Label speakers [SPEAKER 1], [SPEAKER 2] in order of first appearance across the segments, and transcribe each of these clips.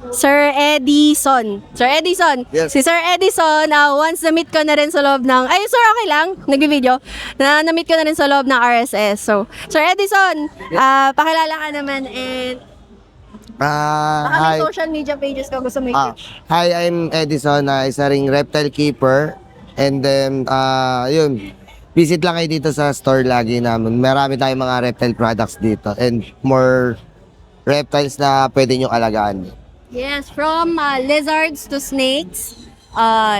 [SPEAKER 1] Sir Edison. Sir Edison.
[SPEAKER 2] Yes.
[SPEAKER 1] Si Sir Edison, once na-meet ko na rin sa loob ng... Ay, sir, okay lang. Nag-video. Na-meet ko na rin sa loob ng RSS. So, Sir Edison, pakilala ka naman and baka may
[SPEAKER 2] Hi.
[SPEAKER 1] social media pages ka gusto mo
[SPEAKER 2] Hi, I'm Edison, isa ring reptile keeper. And then, yun, visit lang kayo dito sa store lagi namin. Marami tayong mga reptile products dito and more reptiles na pwede nyo alagaan.
[SPEAKER 1] Yes, from lizards to snakes,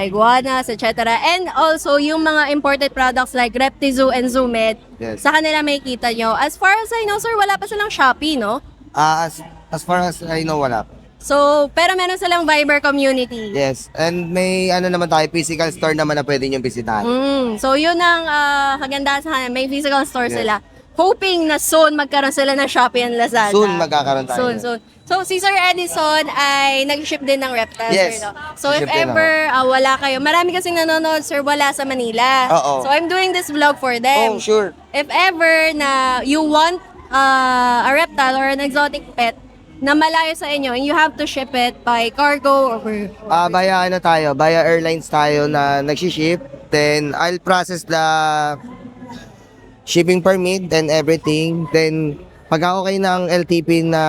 [SPEAKER 1] iguanas, etc. And also, yung mga imported products like Reptizoo and Zoomed,
[SPEAKER 2] Yes.
[SPEAKER 1] sa kanila may kita nyo. As far as I know, sir, wala pa silang Shopee, no?
[SPEAKER 2] As far as I know, wala pa.
[SPEAKER 1] So, pero meron silang Viber community.
[SPEAKER 2] Yes, and may ano naman tayo, physical store naman na pwede nyo bisitahin.
[SPEAKER 1] So, yun ang kagandahan sa kanila. May physical store
[SPEAKER 2] Yes.
[SPEAKER 1] sila. Hoping na soon magkaroon sila ng Shopee and Lazada.
[SPEAKER 2] Soon magkakaroon tayo.
[SPEAKER 1] Soon. So, si Sir Edison ay nag-ship din ng reptiles,
[SPEAKER 2] Yes.
[SPEAKER 1] sir, no? So, if
[SPEAKER 2] Ship din
[SPEAKER 1] ever wala kayo, marami kasing nanonood, sir, wala sa Manila.
[SPEAKER 2] Oo.
[SPEAKER 1] So, I'm doing this vlog for them.
[SPEAKER 2] Oh, sure.
[SPEAKER 1] If ever na you want a reptile or an exotic pet na malayo sa inyo and you have to ship it by cargo or
[SPEAKER 2] Via airlines tayo na nag-ship. Then, I'll process the shipping permit and everything. Then, pag okay ng LTP na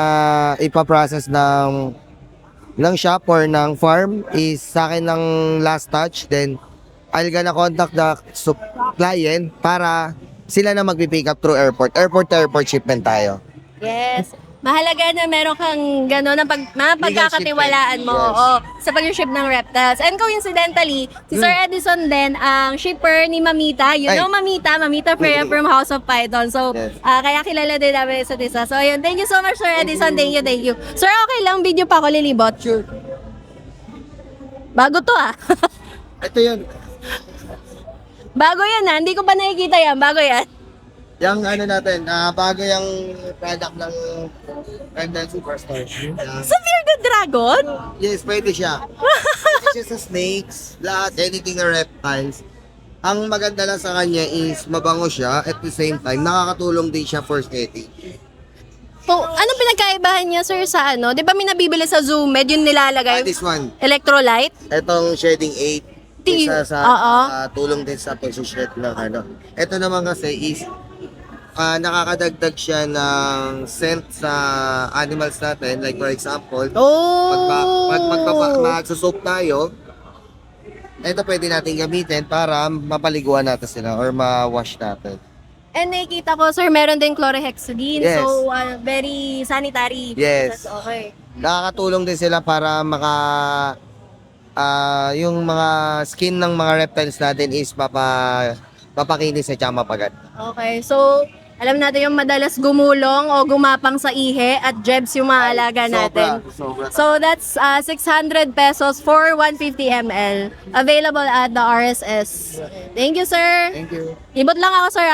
[SPEAKER 2] ipaprocess ng shop or ng farm is sa akin ng last touch. Then, I'll gonna contact the client para sila na magpipick up through airport. Airport to airport shipment tayo.
[SPEAKER 1] yes. Mahalaga na meron kang gano'n na pagkakatiwalaan mo
[SPEAKER 2] Yes.
[SPEAKER 1] sa pag-ship ng reptiles. And coincidentally, si Sir Edison din ang shipper ni Mamita. You
[SPEAKER 2] Ay.
[SPEAKER 1] know Mamita Freya from House of Python. So,
[SPEAKER 2] Yes.
[SPEAKER 1] kaya kilala din namin isa't isa. So, ayun. Thank you so much, Sir Edison. Thank you. Sir, okay lang. Video pa ako lilibot.
[SPEAKER 2] Sure.
[SPEAKER 1] Bago to
[SPEAKER 2] Ito yun.
[SPEAKER 1] Bago yan Hindi ko pa nakikita yan. Bago yan.
[SPEAKER 2] Yung ano natin, bago yung product ng Reptile Superstar.
[SPEAKER 1] Sa Bearded Dragon?
[SPEAKER 2] Yes, pwede siya. Pwede siya sa snakes, lahat, anything na reptiles. Ang maganda lang sa kanya is mabango siya, at the same time, nakakatulong din siya for aesthetic.
[SPEAKER 1] So, anong pinagkaibahan niya, sir, sa ano? Di ba may nabibili sa Zoomed, yung nilalagay?
[SPEAKER 2] This one,
[SPEAKER 1] Electrolyte?
[SPEAKER 2] itong shedding 8, isa sa
[SPEAKER 1] Oo.
[SPEAKER 2] tulong din sa pag-shed ng ano. Ito naman kasi is, nakakadagdag siya ng scent sa animals natin. Like for example, magsusok tayo, ito pwede natin gamitin para mapaliguan natin sila or ma-wash natin.
[SPEAKER 1] And nakikita ko, sir, meron din chlorhexidine.
[SPEAKER 2] Yes.
[SPEAKER 1] So, very sanitary.
[SPEAKER 2] Yes.
[SPEAKER 1] That's okay.
[SPEAKER 2] Nakakatulong din sila para yung mga skin ng mga reptiles natin is mapakinis at mapagat.
[SPEAKER 1] Okay. So, alam natin yung madalas gumulong o gumapang sa ihe at jebs yung mga alaga natin.
[SPEAKER 2] Sobra.
[SPEAKER 1] So, that's 600 pesos for 150 ml. Available at the RSS. Thank you, sir.
[SPEAKER 2] Thank you.
[SPEAKER 1] Ibot lang ako, sir,